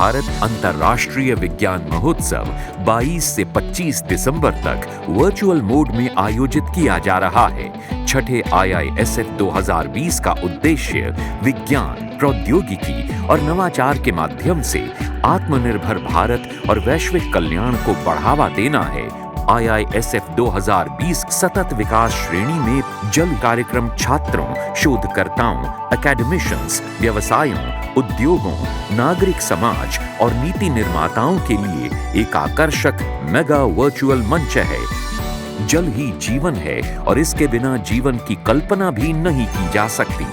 भारत अंतर्राष्ट्रीय विज्ञान महोत्सव 22 से 25 दिसंबर तक वर्चुअल मोड में आयोजित किया जा रहा है। छठे IISF 2020 का उद्देश्य विज्ञान, प्रौद्योगिकी और नवाचार के माध्यम से आत्मनिर्भर भारत और वैश्विक कल्याण को बढ़ावा देना है। IISF 2020 सतत विकास श्रेणी में जल कार्यक्रम छात्रों, शोधकर्ताओं, एकेडमिशियंस, व्यवसायों, उद्योगों, नागरिक समाज और नीति निर्माताओं के लिए एक आकर्षक मेगा वर्चुअल मंच है। जल ही जीवन है और इसके बिना जीवन की कल्पना भी नहीं की जा सकती।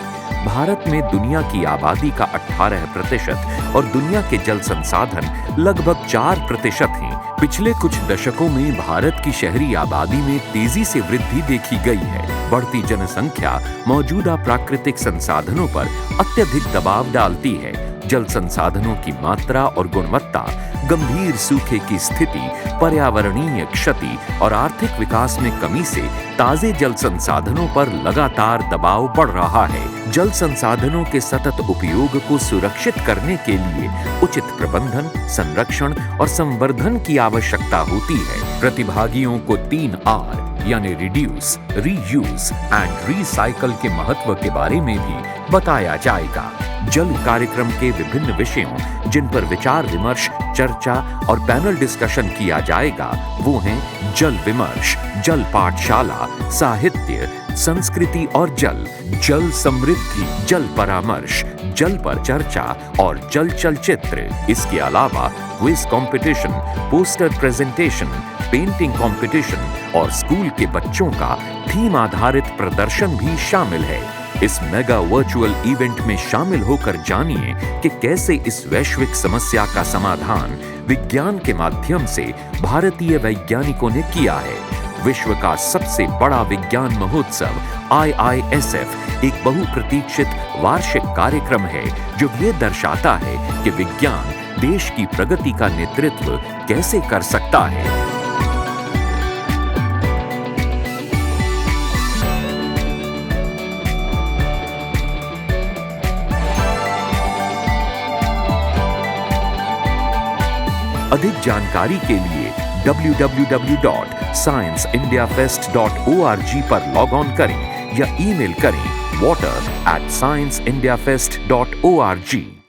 भारत में दुनिया की आबादी का 18% और दुनिया के जल संसाधन लगभग 4% हैं। पिछले कुछ दशकों में भारत की शहरी आबादी में तेजी से वृद्धि देखी गई है। बढ़ती जनसंख्या मौजूदा प्राकृतिक संसाधनों पर अत्यधिक दबाव डालती है। जल संसाधनों की मात्रा और गुणवत्ता, गंभीर सूखे की स्थिति, पर्यावरणीय क्षति और आर्थिक विकास में कमी से ताजे जल संसाधनों पर लगातार दबाव बढ़ रहा है। जल संसाधनों के सतत उपयोग को सुरक्षित करने के लिए उचित प्रबंधन, संरक्षण और संवर्धन की आवश्यकता होती है। प्रतिभागियों को 3R यानी रिड्यूस, रीयूज एंड रिसाइकल के महत्व के बारे में भी बताया जाएगा। जल कार्यक्रम के विभिन्न विषयों जिन पर विचार विमर्श, चर्चा और पैनल डिस्कशन किया जाएगा वो हैं जल विमर्श, जल पाठशाला, साहित्य, संस्कृति और जल समृद्धि, जल परामर्श, जल पर चर्चा और जल चलचित्र। इसके अलावा quiz competition, poster presentation, painting competition और स्कूल के बच्चों का थीम आधारित प्रदर्शन भी शामिल है। इस मेगा वर्चुअल इवेंट में शामिल होकर जानिए कि कैसे इस वैश्विक समस्या का समाधान विज्ञान के माध्यम से भारतीय वैज्ञानिकों ने किया है। विश्व का सबसे बड़ा विज्ञान महोत्सव IISF एक बहुप्रतीक्षित वार्षिक कार्यक्रम है जो ये दर्शाता है कि विज्ञान देश की प्रगति का नेतृत्व कैसे कर सकता है। अधिक जानकारी के लिए www.scienceindiafest.org पर लॉग ऑन करें या ईमेल करें water@scienceindiafest.org।